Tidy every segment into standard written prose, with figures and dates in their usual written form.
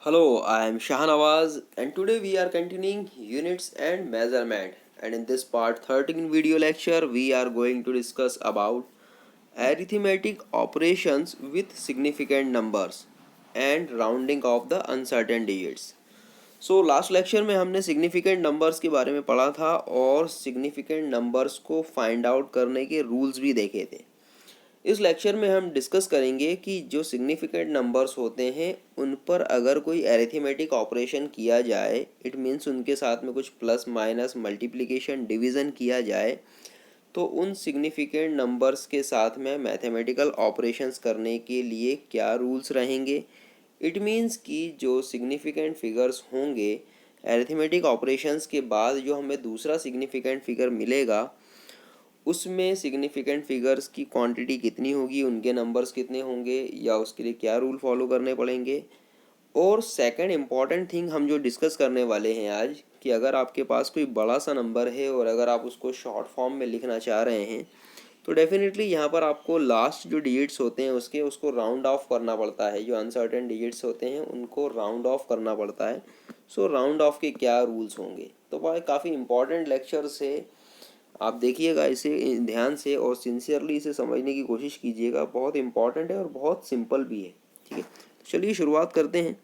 Hello, I am Shahan Awaz and today we are continuing units and measurement, and in this part 13 video lecture we are going to discuss about arithmetic operations with significant numbers and rounding of the uncertain digits. So last lecture में हमने significant numbers के बारे में पढ़ा था और significant numbers को find out करने के रूल्स भी देखे थे। इस लेक्चर में हम डिस्कस करेंगे कि जो सिग्निफिकेंट नंबर्स होते हैं उन पर अगर कोई अरिथमेटिक ऑपरेशन किया जाए, इट मीन्स उनके साथ में कुछ प्लस माइनस मल्टीप्लिकेशन डिवीज़न किया जाए, तो उन सिग्निफिकेंट नंबर्स के साथ में मैथमेटिकल ऑपरेशंस करने के लिए क्या रूल्स रहेंगे। इट मीन्स कि जो सिग्निफिकेंट फिगर्स होंगे अरिथमेटिक ऑपरेशंस के बाद जो हमें दूसरा सिग्निफिकेंट फिगर मिलेगा उसमें सिग्निफिकेंट फिगर्स की क्वांटिटी कितनी होगी, उनके नंबर्स कितने होंगे या उसके लिए क्या रूल फॉलो करने पड़ेंगे। और सेकंड इम्पॉर्टेंट थिंग हम जो डिस्कस करने वाले हैं आज कि अगर आपके पास कोई बड़ा सा नंबर है और अगर आप उसको शॉर्ट फॉर्म में लिखना चाह रहे हैं तो डेफिनेटली यहाँ पर आपको लास्ट जो डिजिट्स होते हैं उसको राउंड ऑफ करना पड़ता है। जो अनसर्टेन डिजिट्स होते हैं उनको राउंड ऑफ करना पड़ता है। सो राउंड ऑफ के क्या रूल्स होंगे, तो वह काफ़ी इंपॉर्टेंट लेक्चर्स है। आप देखिएगा इसे ध्यान से और सिंसियरली इसे समझने की कोशिश कीजिएगा। बहुत इंपॉर्टेंट है और बहुत सिंपल भी है। ठीक है, तो चलिए शुरुआत करते हैं।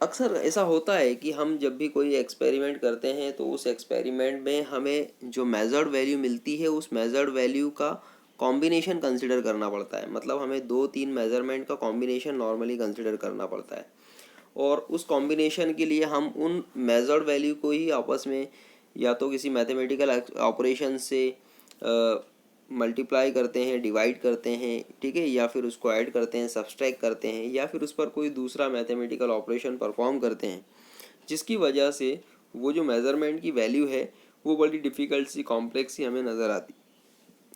अक्सर ऐसा होता है कि हम जब भी कोई एक्सपेरिमेंट करते हैं तो उस एक्सपेरिमेंट में हमें जो मेजर्ड वैल्यू मिलती है उस मेजर्ड वैल्यू का कॉम्बिनेशन कंसिडर करना पड़ता है। मतलब हमें 2-3 मेजरमेंट का कॉम्बिनेशन नॉर्मली कंसिडर करना पड़ता है और उस कॉम्बिनेशन के लिए हम उन मेजर्ड वैल्यू को ही आपस में या तो किसी मैथमेटिकल ऑपरेशन से मल्टीप्लाई करते हैं, डिवाइड करते हैं, ठीक है, या फिर उसको ऐड करते हैं, सब्सट्रैक्ट करते हैं, या फिर उस पर कोई दूसरा मैथमेटिकल ऑपरेशन परफॉर्म करते हैं, जिसकी वजह से वो जो मेज़रमेंट की वैल्यू है वो बड़ी डिफ़िकल्ट सी कॉम्प्लेक्स सी हमें नज़र आती।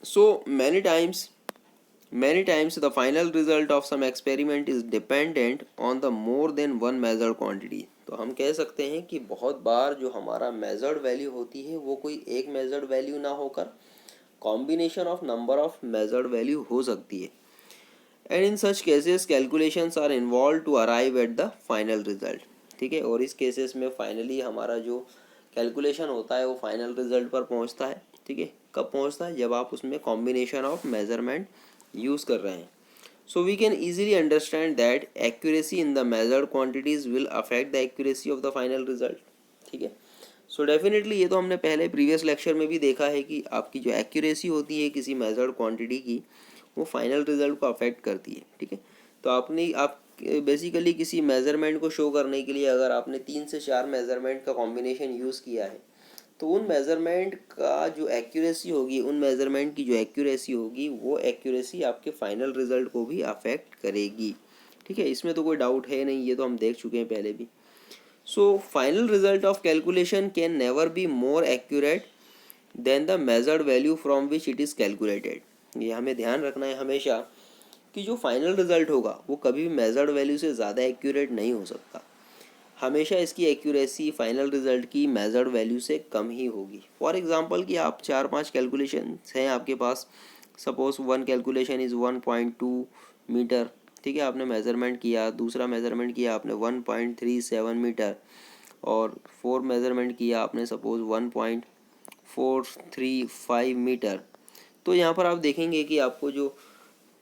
सो many times the final result of some experiment is dependent on the more than one measured quantity। तो हम कह सकते हैं कि बहुत बार जो हमारा मेजर्ड वैल्यू होती है वो कोई एक मेजर्ड वैल्यू ना होकर combination of number of measured value हो सकती है। And in such cases calculations are involve to arrive at the final result. ठीक है, और इस केसेस में फाइनली हमारा जो कैलकुलेशन होता है वो फाइनल रिजल्ट पर पहुंचता है। ठीक है, कब पहुंचता है? जब आप उसमें कॉम्बिनेशन ऑफ मेजरमेंट यूज़ कर रहे हैं। So we can easily understand that accuracy in the measured quantities will affect the accuracy of the final result. ठीक है, सो डेफिनेटली ये तो हमने पहले प्रीवियस लेक्चर में भी देखा है कि आपकी जो एक्यूरेसी होती है किसी मेजर्ड क्वांटिटी की वो फाइनल रिजल्ट को अफेक्ट करती है। ठीक है, तो आप बेसिकली किसी मेजरमेंट को शो करने के लिए अगर आपने 3 से 4 मेजरमेंट का कॉम्बिनेशन यूज़ किया है तो उन मेजरमेंट का जो एक्यूरेसी होगी, उन मेजरमेंट की जो एक्यूरेसी होगी वो एक्यूरेसी आपके फाइनल रिजल्ट को भी अफेक्ट करेगी। ठीक है, इसमें तो कोई डाउट है नहीं, ये तो हम देख चुके हैं पहले भी। So final result of calculation can never be more accurate than the measured value from which it is calculated। ये हमें ध्यान रखना है हमेशा कि जो फाइनल रिजल्ट होगा वो कभी भी मेजर्ड वैल्यू से ज़्यादा एक्यूरेट नहीं हो सकता। हमेशा इसकी एक्यूरेसी फाइनल रिजल्ट की मेजर्ड वैल्यू से कम ही होगी। फॉर एग्जांपल कि आप 4-5 कैलकुलेशन हैं आपके पास, suppose one calculation is 1.2 metre. ठीक है, आपने मेज़रमेंट किया, दूसरा मेज़रमेंट किया आपने 1.37 मीटर और 4 मेज़रमेंट किया आपने सपोज 1.435 मीटर। तो यहाँ पर आप देखेंगे कि आपको जो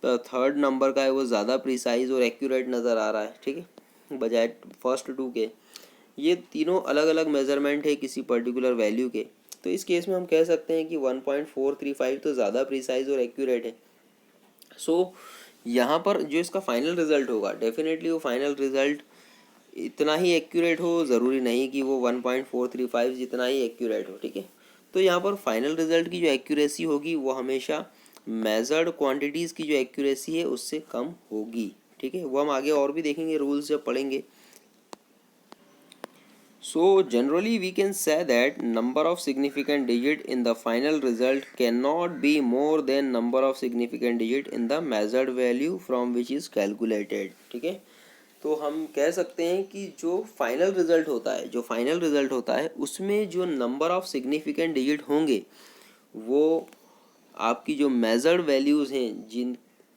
थर्ड नंबर का है वो ज़्यादा प्रिसाइज और एक्यूरेट नज़र आ रहा है। ठीक है, बजाय फर्स्ट 2 के। ये तीनों अलग अलग मेज़रमेंट है किसी पर्टिकुलर वैल्यू के, तो इस केस में हम कह सकते हैं कि 1.435 तो ज़्यादा प्रिसाइज और एक्यूरेट है। सो यहाँ पर जो इसका फाइनल रिजल्ट होगा डेफिनेटली वो फाइनल रिजल्ट इतना ही एक्यूरेट हो, ज़रूरी नहीं कि वो 1.435 जितना ही एक्यूरेट हो। ठीक है, तो यहाँ पर फाइनल रिजल्ट की जो एक्यूरेसी होगी वो हमेशा मेजर्ड क्वांटिटीज़ की जो एक्यूरेसी है उससे कम होगी। ठीक है, वो हम आगे और भी देखेंगे रूल्स जब पढ़ेंगे। So generally we can say that number of significant digit in the final result cannot be more than number of significant digit in the measured value from which is calculated। ठीक है, तो हम कह सकते हैं कि जो फाइनल रिजल्ट होता है उसमें जो नंबर ऑफ सिग्निफिकेंट डिजिट होंगे वो आपकी जो मेजर्ड वैल्यूज़ हैं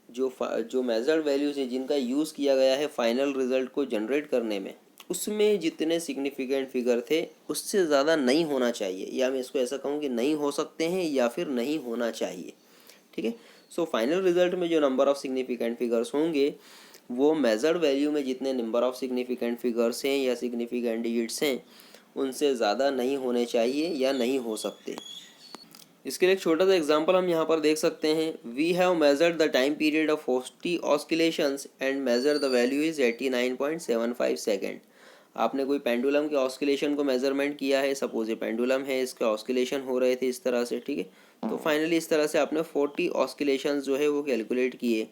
जो मेजर्ड वैल्यूज़ हैं जिनका यूज़ किया गया है फाइनल रिजल्ट को जनरेट करने में, उसमें जितने सिग्निफिकेंट फिगर थे उससे ज़्यादा नहीं होना चाहिए, या मैं इसको ऐसा कहूँ कि नहीं हो सकते हैं या फिर नहीं होना चाहिए। ठीक है। सो फाइनल रिजल्ट में जो नंबर ऑफ सिग्निफिकेंट फिगर्स होंगे वो मेजर्ड वैल्यू में जितने नंबर ऑफ सिग्निफिकेंट फिगर्स हैं या सिग्निफिकेंट डिजिट्स हैं उनसे ज़्यादा नहीं होने चाहिए या नहीं हो सकते। इसके लिए एक छोटा सा एग्जांपल हम यहाँ पर देख सकते हैं। We have measured the time period of 40 oscillations and measure the value is 89.75 second. आपने कोई पेंडुलम के ऑस्किलेशन को मेजरमेंट किया है, सपोज ये पेंडुलम है, इसके ऑस्किलेशन हो रहे थे इस तरह से, ठीक है। तो फाइनली इस तरह से आपने 40 ऑस्किलेशंस जो है वो कैलकुलेट किए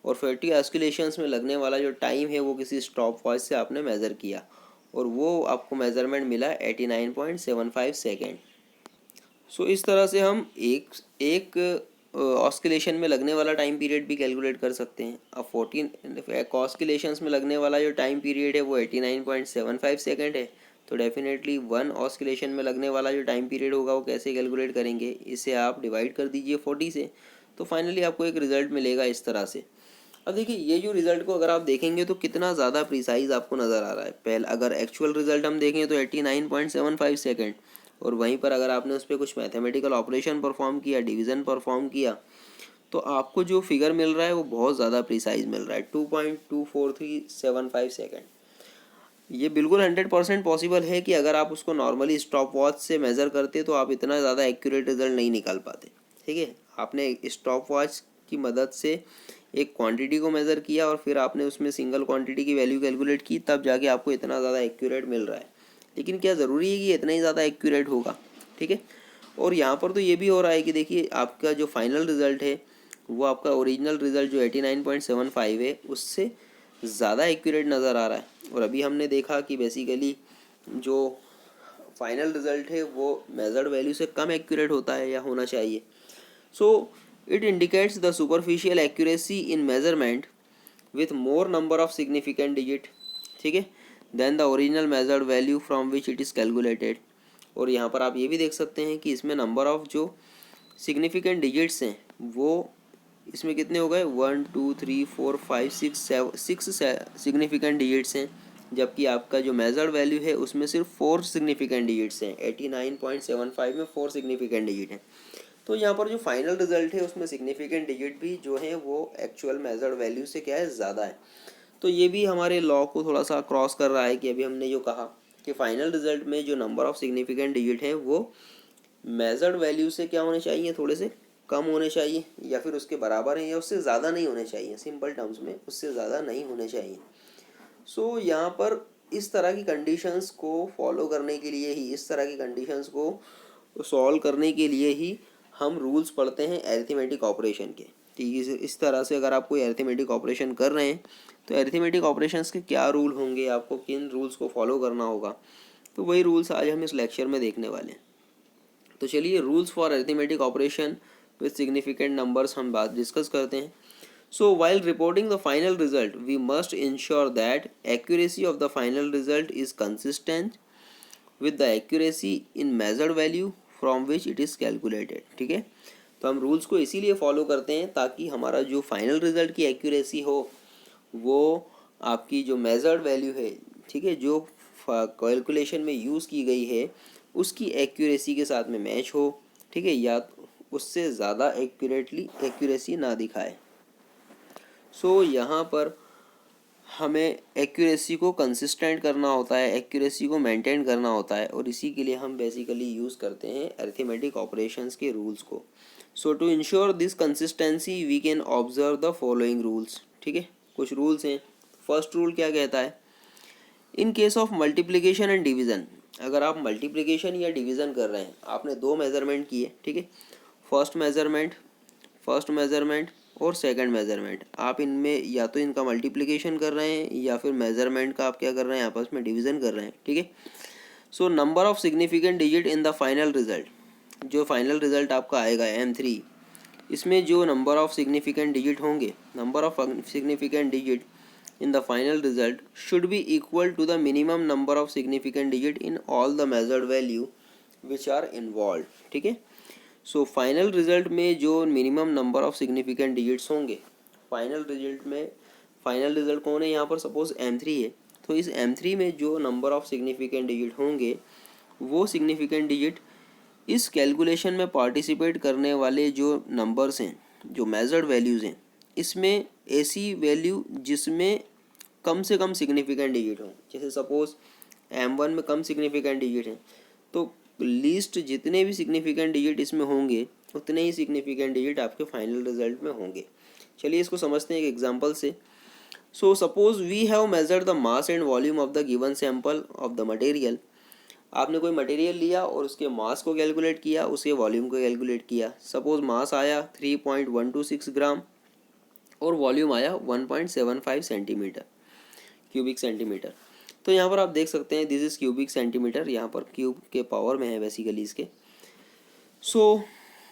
और 40 ऑस्किलेशंस में लगने वाला जो टाइम है वो किसी स्टॉप वॉच से आपने मेज़र किया और वो आपको मेज़रमेंट मिला 89.75 सेकेंड। सो इस तरह से हम एक एक ऑस्किलेशन में लगने वाला टाइम पीरियड भी कैलकुलेट कर सकते हैं। अब 14 ऑस्किलेशंस में लगने वाला जो टाइम पीरियड है वो 89.75 सेकेंड है, तो डेफिनेटली वन ऑस्किलेशन में लगने वाला जो टाइम पीरियड होगा वो कैसे कैलकुलेट करेंगे, इसे आप डिवाइड कर दीजिए 40 से, तो फाइनली आपको एक रिजल्ट मिलेगा इस तरह से। अब देखिए ये जो रिजल्ट को अगर आप देखेंगे तो कितना ज़्यादा प्रिसाइज आपको नज़र आ रहा है। पहले अगर एक्चुअल रिजल्ट हम देखें तो 89.75 सेकेंड, और वहीं पर अगर आपने उस पर कुछ मैथमेटिकल ऑपरेशन परफॉर्म किया, डिवीज़न परफॉर्म किया, तो आपको जो फिगर मिल रहा है वो बहुत ज़्यादा प्रिसाइज मिल रहा है, 2.24375 सेकेंड। ये बिल्कुल 100% पॉसिबल है कि अगर आप उसको नॉर्मली स्टॉप वॉच से मेज़र करते तो आप इतना ज़्यादा एक्यूरेट रिजल्ट नहीं निकाल पाते। ठीक है, आपने स्टॉप वॉच की मदद से एक क्वांटिटी को मेज़र किया और फिर आपने उसमें सिंगल क्वांटिटी की वैल्यू कैलकुलेट की, तब जाके आपको इतना ज़्यादा एक्यूरेट मिल रहा है। लेकिन क्या ज़रूरी है कि इतना ही ज़्यादा एक्यूरेट होगा? ठीक है। और यहाँ पर तो ये भी हो रहा है कि देखिए आपका जो फाइनल रिज़ल्ट है वो आपका ओरिजिनल रिज़ल्ट जो 89.75 है उससे ज़्यादा एक्यूरेट नज़र आ रहा है। और अभी हमने देखा कि बेसिकली जो फाइनल रिज़ल्ट है वो मेजर्ड वैल्यू से कम एक्यूरेट होता है या होना चाहिए। So it indicates the superficial accuracy in measurement with more number of significant digit, ठीक है, then the original measured value from which it is calculated. और यहाँ पर आप ये भी देख सकते हैं कि इसमें नंबर ऑफ जो सिग्निफिकेंट डिजिट्स हैं वो इसमें कितने हो गए, 1 2 3 4 5 6 सिग्निफिकेंट डिजिट्स हैं, जबकि आपका जो मेजर्ड वैल्यू है उसमें सिर्फ 4 सिग्निफिकेंट डिजिट्स हैं। 89.75 में 4 सिग्निफिकेंट डिजिट हैं। तो यहाँ पर जो फाइनल रिजल्ट है उसमें सिग्निफिकेंट डिजिट भी जो है वो एक्चुअल मेजर्ड वैल्यू से क्या है, ज़्यादा है। तो ये भी हमारे लॉ को थोड़ा सा क्रॉस कर रहा है कि अभी हमने जो कहा कि फाइनल रिजल्ट में जो नंबर ऑफ सिग्निफिकेंट डिजिट है वो मेजर्ड वैल्यू से क्या होने चाहिए, थोड़े से कम होने चाहिए या फिर उसके बराबर है या उससे ज़्यादा नहीं होने चाहिए। सिंपल टर्म्स में उससे ज़्यादा नहीं होने चाहिए। सो यहाँ पर इस तरह की कंडीशंस को फॉलो करने के लिए ही, इस तरह की कंडीशंस को सॉल्व करने के लिए ही हम रूल्स पढ़ते हैं अरिथमेटिक ऑपरेशन के। ठीक है, इस तरह से अगर आप कोई अरिथमेटिक ऑपरेशन कर रहे हैं तो अरिथमेटिक ऑपरेशंस के क्या रूल होंगे, आपको किन रूल्स को फॉलो करना होगा, तो वही रूल्स आज हम इस लेक्चर में देखने वाले हैं। तो चलिए rules for arithmetic operation with significant numbers हम बात डिस्कस करते हैं। So while reporting the final result, we must ensure that accuracy of the final result is consistent with the accuracy in measured value from which it is calculated। ठीक है, तो हम rules को इसीलिए फॉलो करते हैं ताकि हमारा जो फाइनल रिजल्ट की एक्यूरेसी हो वो आपकी जो मेजर्ड वैल्यू है, ठीक है, जो कैलकुलेशन में यूज़ की गई है उसकी एक्यूरेसी के साथ में मैच हो, ठीक है, या उससे ज़्यादा एक्यूरेसी ना दिखाए। सो यहाँ पर हमें एक्यूरेसी को कंसिस्टेंट करना होता है, एक्यूरेसी को मेंटेन करना होता है, और इसी के लिए हम बेसिकली यूज़ करते हैं अरिथमेटिक ऑपरेशंस के रूल्स को। So to ensure this consistency we can observe the following rules. ठीक है, कुछ रूल्स हैं। फर्स्ट रूल क्या कहता है, in case of multiplication and division, अगर आप मल्टीप्लिकेशन या डिवीज़न कर रहे हैं, आपने दो मेज़रमेंट किए, ठीक है, फर्स्ट मेज़रमेंट और सेकंड मेज़रमेंट, आप इनमें या तो इनका मल्टीप्लिकेशन कर रहे हैं या फिर मेज़रमेंट का आप क्या कर रहे हैं, आपस में डिवीज़न कर रहे हैं। ठीक है, so number of significant digit in the final result, जो फाइनल रिजल्ट आपका आएगा M3, इसमें जो नंबर ऑफ सिग्निफिकेंट डिजिट होंगे, number of significant digit in the final result should be equal to the minimum number of significant digit in all the measured value which are involved। ठीक है, सो final result में जो minimum number of significant digits होंगे final result कौन है यहाँ पर, suppose M3 है, तो इस M3 में जो नंबर ऑफ सिग्निफिकेंट डिजिट होंगे वो सिग्निफिकेंट डिजिट इस कैलकुलेशन में पार्टिसिपेट करने वाले जो नंबर्स हैं, जो मेजर्ड वैल्यूज़ हैं, इसमें ऐसी वैल्यू जिसमें कम से कम सिग्निफिकेंट डिजिट हों। जैसे सपोज M1 में कम सिग्निफिकेंट डिजिट हैं, तो लीस्ट जितने भी सिग्निफिकेंट डिजिट इसमें होंगे उतने ही सिग्निफिकेंट डिजिट आपके फाइनल रिजल्ट में होंगे। चलिए इसको समझते हैं एक एग्जांपल से। So suppose we have measured the mass and volume of the given sample of the material. आपने कोई मटेरियल लिया और उसके मास को कैलकुलेट किया, उसके वॉल्यूम को कैलकुलेट किया। सपोज मास आया 3.126 ग्राम और वॉल्यूम आया 1.75 सेंटीमीटर, क्यूबिक सेंटीमीटर। तो यहाँ पर आप देख सकते हैं दिस इज़ क्यूबिक सेंटीमीटर, यहाँ पर क्यूब के पावर में है बेसिकली इसके। सो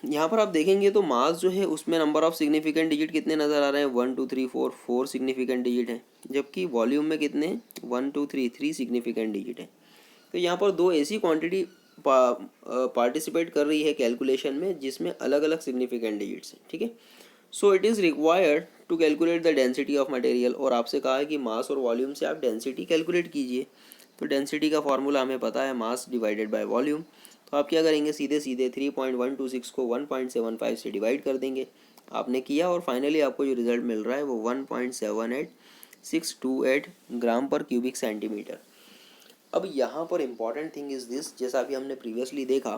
यहाँ पर आप देखेंगे तो मास जो है उसमें नंबर ऑफ सिग्निफिकेंट डिजिट कितने नज़र आ रहे हैं, 1 2 3 4, 4 सिग्निफिकेंट डिजिट हैं, जबकि वॉल्यूम में कितने, 1 2 3, 3 सिग्निफिकेंट डिजिट हैं। तो यहाँ पर दो ऐसी क्वांटिटी पार्टिसिपेट कर रही है कैलकुलेशन में जिसमें अलग अलग सिग्निफिकेंट डिजिट्स हैं, ठीक है। So it is required to calculate the density of material, और आपसे कहा है कि मास और वॉल्यूम से आप डेंसिटी कैलकुलेट कीजिए। तो डेंसिटी का फॉर्मूला हमें पता है, मास डिवाइडेड बाय वॉल्यूम। तो आप क्या करेंगे, सीधे सीधे 3.126 को 1.75 से डिवाइड कर देंगे। आपने किया और फाइनली आपको जो रिजल्ट मिल रहा है वो 1.78628 ग्राम पर क्यूबिक सेंटीमीटर। अब यहाँ पर इम्पॉर्टेंट थिंग इज़ दिस, जैसा अभी हमने प्रीवियसली देखा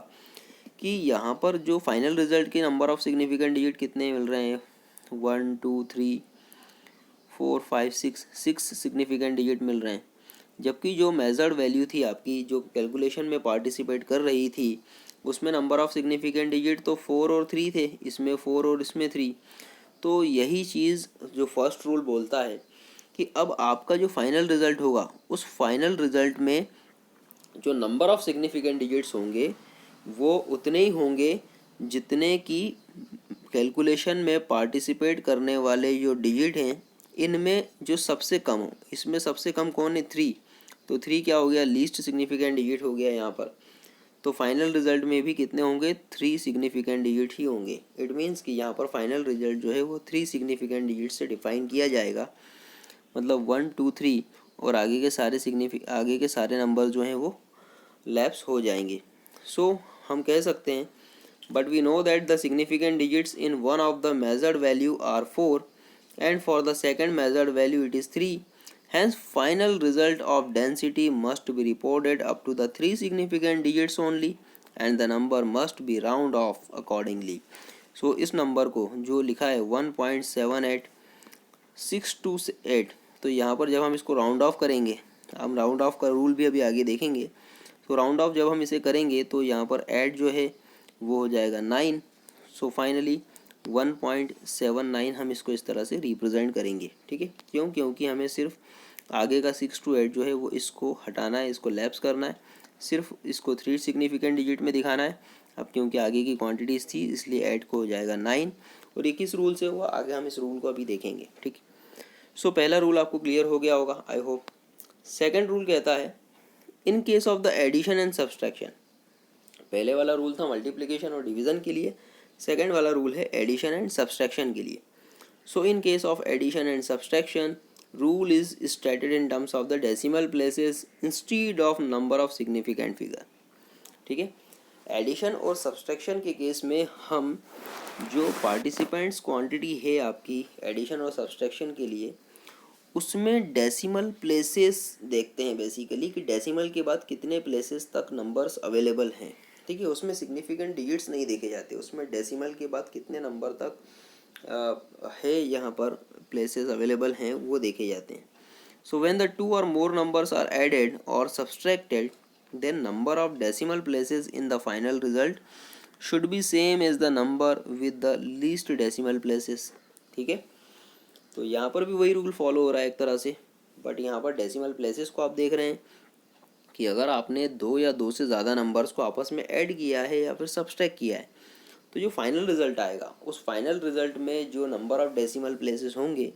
कि यहाँ पर जो फाइनल रिजल्ट के नंबर ऑफ सिग्निफिकेंट डिजिट कितने मिल रहे हैं, 1 2 3 4 5 6 सिग्निफिकेंट डिजिट मिल रहे हैं। जबकि जो मेजर्ड वैल्यू थी आपकी, जो कैलकुलेशन में पार्टिसिपेट कर रही थी, उसमें नंबर ऑफ सिग्निफिकेंट डिजिट तो 4 और 3 थे, इसमें 4 और इसमें 3। तो यही चीज़ जो फर्स्ट रूल बोलता है कि अब आपका जो फाइनल रिजल्ट होगा उस फाइनल रिजल्ट में जो नंबर ऑफ सिग्निफिकेंट डिजिट्स होंगे वो उतने ही होंगे जितने की कैलकुलेशन में पार्टिसिपेट करने वाले जो डिजिट हैं इनमें जो सबसे कम हो। इसमें सबसे कम कौन है, 3। तो 3 क्या हो गया, लीस्ट सिग्निफिकेंट डिजिट हो गया यहाँ पर। तो फाइनल रिजल्ट में भी कितने होंगे, 3 सिग्निफिकेंट डिजिट ही होंगे। इट मीन्स कि यहाँ पर फाइनल रिजल्ट जो है वो 3 सिग्निफिकेंट डिजिट से डिफाइन किया जाएगा, मतलब 1 2 3, और आगे के सारे नंबर जो हैं वो लैप्स हो जाएंगे। सो हम कह सकते हैं, but we know that the significant digits in one of the measured value are 4 and for the second measured value it is 3. Hence final result of density must be reported up to the 3 significant digits only and the number must be round off accordingly. So इस number को जो लिखा है 1.78628, तो यहाँ पर जब हम इसको राउंड ऑफ करेंगे, हम राउंड ऑफ का रूल भी अभी आगे देखेंगे। तो राउंड ऑफ जब हम इसे करेंगे तो यहाँ पर ऐड जो है वो हो जाएगा 9। सो फाइनली 1.79 हम इसको इस तरह से रिप्रेजेंट करेंगे, ठीक है। क्यों, क्योंकि हमें सिर्फ आगे का 6 to 8 जो है वो इसको हटाना है, इसको लैप्स करना है, सिर्फ इसको 3 सिग्निफिकेंट डिजिट में दिखाना है। अब क्योंकि आगे की क्वांटिटीज़ थी इसलिए ऐड को हो जाएगा 9, और ये किस रूल से हुआ, आगे हम इस रूल को अभी देखेंगे, ठीक है। सो पहला रूल आपको क्लियर हो गया होगा, आई होप। सेकेंड रूल कहता है in case of the addition and subtraction. पहले वाला रूल था मल्टीप्लिकेशन और डिवीज़न के लिए, सेकेंड वाला रूल है एडिशन एंड सब्सट्रैक्शन के लिए। So in case of addition and subtraction rule is stated in terms of the decimal places instead of number of significant figure, ठीक है। एडिशन और सब्सट्रैक्शन के केस में हम जो पार्टिसिपेंट्स क्वांटिटी है आपकी एडिशन और सब्सट्रैक्शन के लिए, उसमें डेसिमल प्लेसेस देखते हैं बेसिकली कि डेसिमल के बाद कितने प्लेसेस तक नंबर्स अवेलेबल हैं, ठीक है। उसमें सिग्निफिकेंट डिजिट्स नहीं देखे जाते, उसमें डेसिमल के बाद कितने नंबर तक है यहाँ पर प्लेसेस अवेलेबल हैं वो देखे जाते हैं। So when the 2 or more numbers are added or subtracted then number of decimal places in the final result should be same as the number with the least decimal places, ठीक है। तो यहाँ पर भी वही रूल फॉलो हो रहा है एक तरह से, बट यहाँ पर डेसिमल प्लेसेस को आप देख रहे हैं कि अगर आपने 2 या 2 से ज़्यादा नंबर्स को आपस में ऐड किया है या फिर सब्सट्रैक्ट किया है, तो जो फाइनल रिजल्ट आएगा उस फाइनल रिजल्ट में जो नंबर ऑफ डेसिमल प्लेसेस होंगे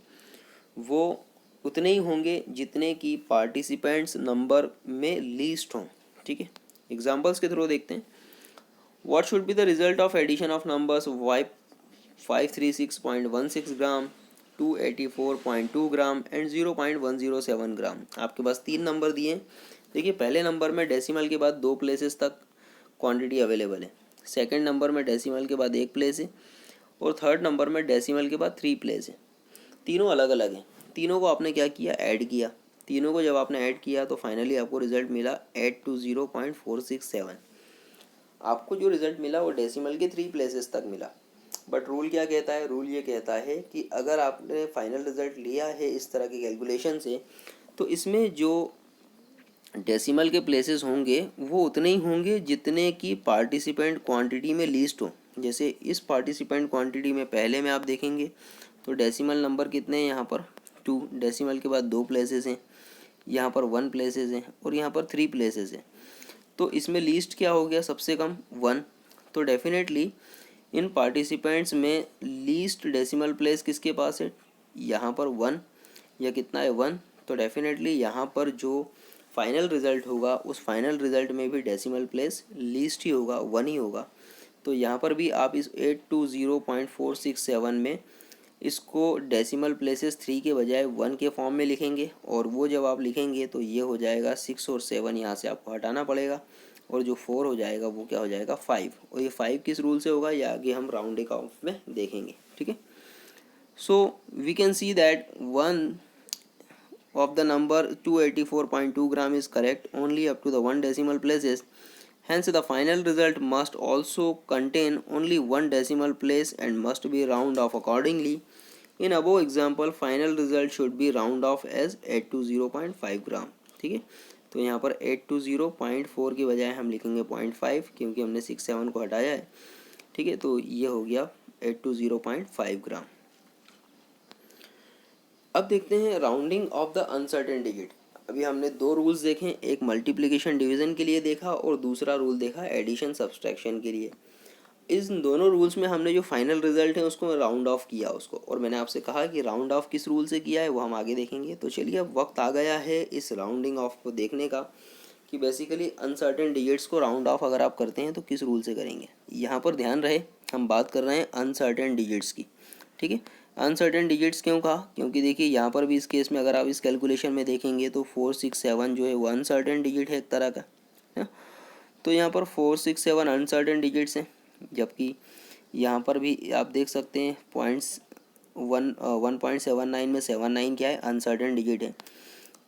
वो उतने ही होंगे जितने की पार्टिसिपेंट्स नंबर में लीस्ट हों, ठीक है। एग्जाम्पल्स के थ्रू देखते हैं। What should be the result of addition of numbers 536.16 gram 284.2 gram and 0.107 gram. आपके पास 3 नंबर दिए हैं। देखिए पहले नंबर में डेसिमल के बाद 2 प्लेसेस तक क्वांटिटी अवेलेबल है, सेकंड नंबर में डेसिमल के बाद 1 प्लेस है, और थर्ड नंबर में डेसिमल के बाद 3 प्लेस है। तीनों अलग अलग हैं। तीनों को आपने क्या किया, ऐड किया। तीनों को जब आपने ऐड किया तो फाइनली आपको रिजल्ट मिला 820.467। आपको जो रिजल्ट मिला वो डेसिमल के 3 प्लेसेस तक मिला। बट रूल क्या कहता है, रूल ये कहता है कि अगर आपने फाइनल रिजल्ट लिया है इस तरह की कैलकुलेशन से, तो इसमें जो डेसिमल के प्लेसेस होंगे वो उतने ही होंगे जितने की पार्टिसिपेंट क्वांटिटी में लीस्ट हो। जैसे इस पार्टिसिपेंट क्वांटिटी में पहले में आप देखेंगे तो डेसिमल नंबर कितने हैं, यहाँ पर 2, डेसिमल के बाद 2 प्लेसेस हैं, यहाँ पर 1 प्लेसेस हैं, और यहाँ पर 3 प्लेसेस हैं। तो इसमें लीस्ट क्या हो गया, सबसे कम 1। तो डेफिनेटली इन पार्टिसिपेंट्स में लीस्ट डेसिमल प्लेस किसके पास है, यहाँ पर 1, या कितना है 1। तो डेफिनेटली यहाँ पर जो फाइनल रिज़ल्ट होगा उस फाइनल रिज़ल्ट में भी डेसिमल प्लेस लीस्ट ही होगा, 1 ही होगा। तो यहाँ पर भी आप इस 820.467 में इसको डेसिमल प्लेसेस 3 के बजाय 1 के फॉर्म में लिखेंगे, और वो जब आप लिखेंगे तो ये हो जाएगा 6 और 7 यहाँ से आपको हटाना पड़ेगा, और जो 4 हो जाएगा वो क्या हो जाएगा 5। और ये 5 किस रूल से होगा ये आगे हम राउंडिंग ऑफ में देखेंगे, ठीक है। So we can see that 1 of the number 284.2 gram is correct only up to the 1 decimal places. Hence the final result must also contain only 1 decimal place and must be round off accordingly. In above example final result should be round off as 820.5 gram, ठीक है। तो यहाँ पर 820.4 की बजाय हम लिखेंगे 0.5 क्योंकि हमने 6-7 को हटाया है, ठीक है। तो ये हो गया 820.5 ग्राम। अब देखते हैं rounding off the uncertain digit. अभी हमने 2 रूल्स देखे, एक मल्टीप्लिकेशन डिवीज़न के लिए देखा और दूसरा रूल देखा एडिशन सब्सट्रैक्शन के लिए। इन दोनों रूल्स में हमने जो फाइनल रिजल्ट है उसको राउंड ऑफ किया उसको, और मैंने आपसे कहा कि राउंड ऑफ किस रूल से किया है वो हम आगे देखेंगे। तो चलिए अब वक्त आ गया है इस राउंडिंग ऑफ को देखने का कि बेसिकली अनसर्टेन डिजिट्स को राउंड ऑफ अगर आप करते हैं तो किस रूल से करेंगे। यहाँ पर ध्यान रहे हम बात कर रहे हैं अनसर्टेन डिजिट्स की, ठीक है। अनसर्टेन डिजिट्स क्यों कहा, क्योंकि देखिए यहाँ पर भी इस केस में अगर आप इस कैलकुलेशन में देखेंगे तो 467 जो है वो अनसर्टेन डिजिट है एक तरह का है। तो यहाँ पर 467 अनसर्टेन डिजिट्स हैं, जबकि यहाँ पर भी आप देख सकते हैं 1.79 में 79 क्या है अनसर्टेन डिजिट है।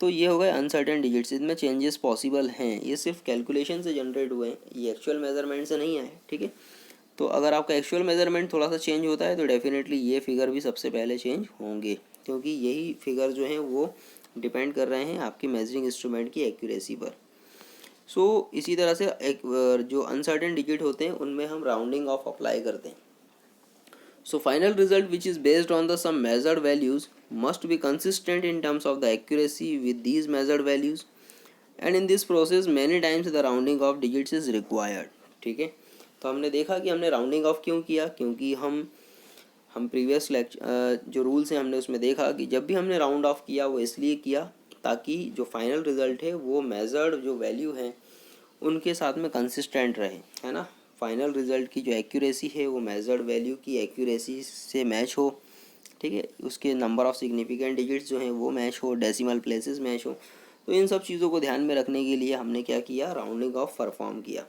तो ये हो गए अनसर्टेन डिजिट्स, इसमें चेंजेस पॉसिबल हैं, ये सिर्फ कैलकुलेशन से जनरेट हुए हैं, ये एक्चुअल मेजरमेंट से नहीं आए, ठीक है। तो अगर आपका एक्चुअल मेजरमेंट थोड़ा सा चेंज होता है तो डेफिनेटली ये फिगर भी सबसे पहले चेंज होंगे, क्योंकि यही फिगर जो हैं वो डिपेंड कर रहे हैं आपकी मेजरिंग इंस्ट्रूमेंट की एक्यूरेसी पर। सो इसी तरह से एक जो अनसर्टेन डिजिट होते हैं उनमें हम राउंडिंग ऑफ अप्लाई करते हैं। So final result which is based on the sum measured values must be consistent in terms of the accuracy with these measured values, and in this process many times the rounding of digits is required, ठीक है। तो हमने देखा कि हमने rounding off क्यों किया, क्योंकि हम प्रीवियस जो रूल्स हैं हमने उसमें देखा कि जब भी हमने राउंड ऑफ किया वो इसलिए किया ताकि जो फाइनल रिज़ल्ट है वो मेजर्ड जो वैल्यू हैं उनके साथ में कंसिस्टेंट रहे, है ना। फाइनल रिज़ल्ट की जो एक्यूरेसी है वो मेजर्ड वैल्यू की एक्यूरेसी से मैच हो, ठीक है। उसके नंबर ऑफ़ सिग्निफिकेंट डिजिट्स जो हैं वो मैच हो, डेसिमल प्लेसेस मैच हो। तो इन सब चीज़ों को ध्यान में रखने के लिए हमने क्या किया, राउंडिंग ऑफ परफॉर्म किया।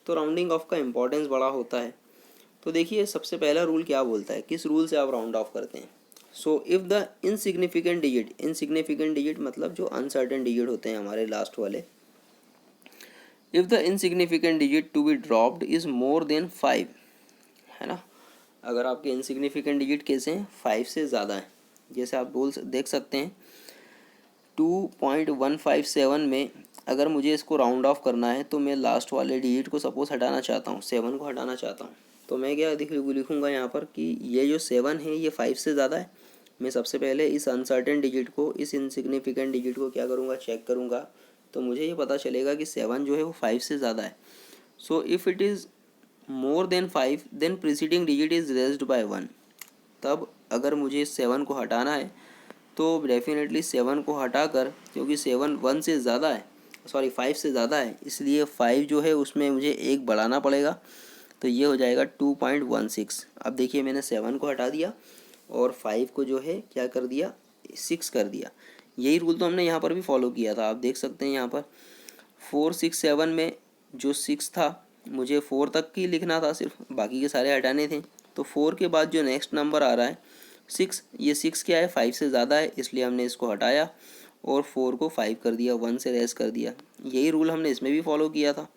तो राउंडिंग ऑफ का इम्पोर्टेंस बड़ा होता है। तो देखिए सबसे पहला रूल क्या बोलता है, किस रूल से आप राउंड ऑफ करते हैं। So if the insignificant digit मतलब जो अनसर्टेन डिजिट होते हैं हमारे लास्ट वाले, if the insignificant digit to be dropped is more than 5, है ना। अगर आपके इनसिग्निफिकेंट डिजिट कैसे हैं, 5 से ज़्यादा हैं, जैसे आप देख सकते हैं 2.157 में अगर मुझे इसको राउंड ऑफ करना है तो मैं लास्ट वाले डिजिट को सपोज हटाना चाहता हूँ, 7 को हटाना चाहता हूँ, तो मैं क्या लिखूँगा यहाँ पर कि ये जो 7 है ये 5 से ज़्यादा है। मैं सबसे पहले इस अनसर्टेन डिजिट को, इस इनसिग्निफिकेंट डिजिट को क्या करूँगा, चेक करूँगा, तो मुझे ये पता चलेगा कि 7 जो है वो 5 से ज़्यादा है। So if it is more than 5 then preceding digit is raised by 1। तब अगर मुझे 7 को हटाना है तो डेफिनेटली 7 को हटाकर, क्योंकि 7 1 से ज़्यादा है, 5 से ज़्यादा है, इसलिए 5 जो है उसमें मुझे एक बढ़ाना पड़ेगा, तो ये हो जाएगा 2.16। अब देखिए मैंने 7 को हटा दिया और 5 को जो है क्या कर दिया, 6 कर दिया। यही रूल तो हमने यहाँ पर भी फॉलो किया था। आप देख सकते हैं यहाँ पर 4 6 7 में जो 6 था मुझे 4 तक ही लिखना था, सिर्फ बाकी के सारे हटाने थे। तो 4 के बाद जो नेक्स्ट नंबर आ रहा है 6, ये 6 क्या है, 5 से ज़्यादा है, इसलिए हमने इसको हटाया और 4 को 5 कर दिया, 1 से रेस कर दिया। यही रूल हमने इसमें भी फॉलो किया था।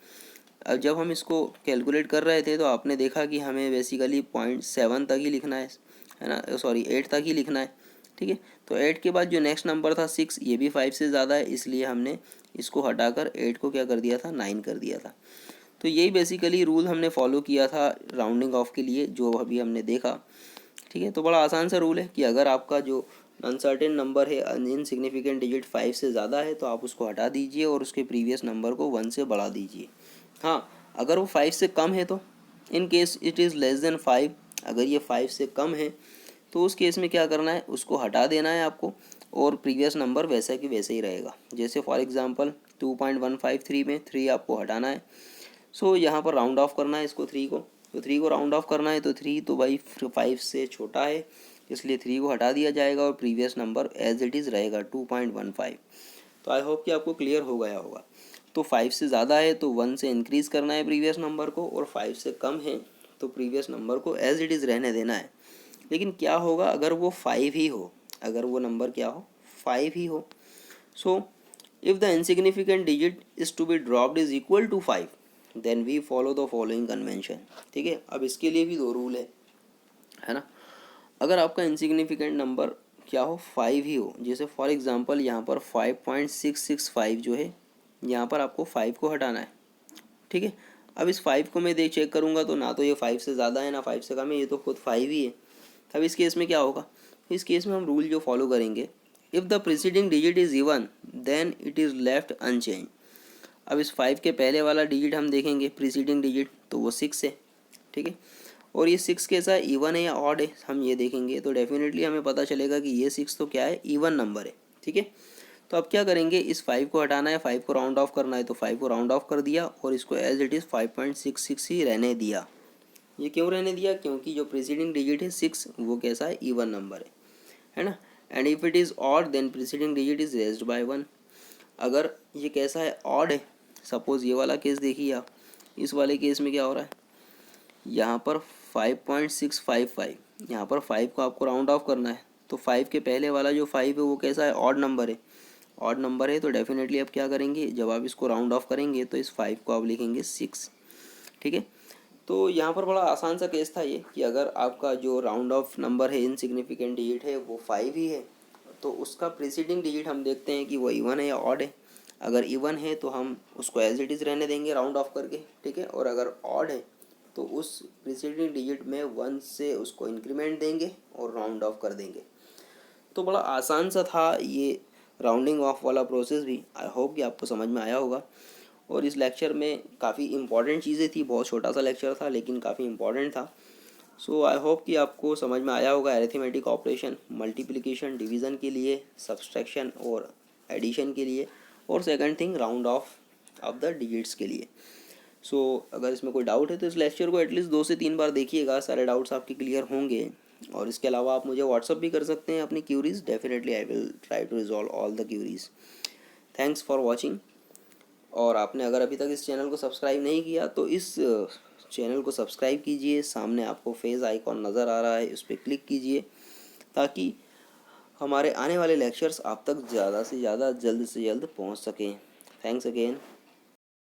अब जब हम इसको कैलकुलेट कर रहे थे तो आपने देखा कि हमें बेसिकली 0.7 तक ही लिखना है ना, सॉरी 8 तक ही लिखना है, ठीक है। तो 8 के बाद जो नेक्स्ट नंबर था 6, ये भी 5 से ज़्यादा है, इसलिए हमने इसको हटाकर 8 को क्या कर दिया था, 9 कर दिया था। तो यही बेसिकली रूल हमने फॉलो किया था राउंडिंग ऑफ के लिए, जो अभी हमने देखा, ठीक है। तो बड़ा आसान सा रूल है कि अगर आपका जो अनसर्टेन नंबर है, इनसिग्निफिकेंट डिजिट 5 से ज़्यादा है, तो आप उसको हटा दीजिए और उसके प्रीवियस नंबर को 1 से बढ़ा दीजिए। हाँ, अगर वो 5 से कम है तो in case it is less than 5, अगर ये 5 से कम है तो उस केस में क्या करना है, उसको हटा देना है आपको और प्रीवियस नंबर वैसा कि वैसे ही रहेगा। जैसे फॉर एग्जांपल 2.153 में 3 आपको हटाना है। सो यहाँ पर राउंड ऑफ करना है इसको 3 को, तो 3 को राउंड ऑफ करना है, तो 3 तो भाई 5 से छोटा है, इसलिए 3 को हटा दिया जाएगा और previous number as it is रहेगा 2.15। तो आई होप कि आपको क्लियर हो गया होगा। तो 5 से ज़्यादा है तो 1 से इंक्रीज़ करना है प्रीवियस नंबर को, और 5 से कम है तो प्रीवियस नंबर को एज इट इज़ रहने देना है। लेकिन क्या होगा अगर वो 5 ही हो, अगर वो नंबर क्या हो, 5 ही हो। So if the insignificant digit is to be dropped is equal to 5, then we follow the following convention, ठीक है। अब इसके लिए भी दो रूल है ना। अगर आपका इनसिग्निफिकेंट नंबर क्या हो, 5 ही हो, जैसे फॉर एग्जांपल यहाँ पर 5.665 जो है, यहाँ पर आपको 5 को हटाना है, ठीक है। अब इस 5 को मैं देख चेक करूँगा तो ना तो ये 5 से ज़्यादा है ना 5 से कम है, ये तो खुद 5 ही है। अब इस केस में क्या होगा, इस केस में हम रूल जो फॉलो करेंगे, if the preceding digit is even then it is left unchanged. अब इस 5 के पहले वाला डिजिट हम देखेंगे प्रीसीडिंग डिजिट, तो वो 6 है, ठीक है। और ये 6 कैसा है, इवन है या ऑड है, हम ये देखेंगे तो डेफिनेटली हमें पता चलेगा कि ये 6 तो क्या है, इवन नंबर है, ठीक है। तो अब क्या करेंगे, इस 5 को हटाना है, 5 को राउंड ऑफ करना है, तो 5 को राउंड ऑफ कर दिया और इसको एज इट इज़ 5.66 ही रहने दिया। ये क्यों रहने दिया, क्योंकि जो प्रीसीडिंग डिजिट है 6 वो कैसा है, इवन नंबर है ना। And if it is odd then preceding digit is raised by 1। अगर ये कैसा है, ऑड है, सपोज़ ये वाला केस देखिए आप, इस वाले केस में क्या हो रहा है, यहाँ पर 5.655, यहाँ पर 5 को आपको राउंड ऑफ करना है, तो 5 के पहले वाला जो 5 है वो कैसा है, ऑड नंबर है, ऑड नंबर है। तो डेफिनेटली आप क्या करेंगे, जब आप इसको राउंड ऑफ करेंगे तो इस 5 को आप लिखेंगे 6, ठीक है। तो यहाँ पर बड़ा आसान सा केस था ये, कि अगर आपका जो राउंड ऑफ नंबर है, इनसिग्निफिकेंट डिजिट है, वो 5 ही है, तो उसका प्रीसीडिंग डिजिट हम देखते हैं कि वो इवन है या ऑड है। अगर इवन है तो हम उसको एज इट इज़ रहने देंगे राउंड ऑफ करके, ठीक है। और अगर ऑड है तो उस प्रीसीडिंग डिजिट में 1 से उसको इंक्रीमेंट देंगे और राउंड ऑफ कर देंगे। तो बड़ा आसान सा था ये राउंडिंग ऑफ वाला प्रोसेस भी। आई होप कि आपको समझ में आया होगा। और इस लेक्चर में काफ़ी इंपॉर्टेंट चीज़ें थी, बहुत छोटा सा लेक्चर था लेकिन काफ़ी इंपॉर्टेंट था। सो आई होप कि आपको समझ में आया होगा। अरिथमेटिक ऑपरेशन, मल्टीप्लिकेशन, डिवीज़न के लिए, सब्सट्रैक्शन और एडिशन के लिए, और second thing round of the digits के लिए। सो अगर इसमें कोई डाउट है तो इस लेक्चर को एटलीस्ट 2 से 3 बार देखिएगा, सारे डाउट्स आपके क्लियर होंगे। और इसके अलावा आप मुझे व्हाट्सअप भी कर सकते हैं अपनी queries, definitely I will try to resolve all the queries. Thanks for watching. और आपने अगर अभी तक इस चैनल को सब्सक्राइब नहीं किया तो इस चैनल को सब्सक्राइब कीजिए। सामने आपको फेस आइकॉन नज़र आ रहा है, उस पर क्लिक कीजिए ताकि हमारे आने वाले लेक्चर्स आप तक ज़्यादा से ज़्यादा जल्द से जल्द पहुंच सकें। Thanks again.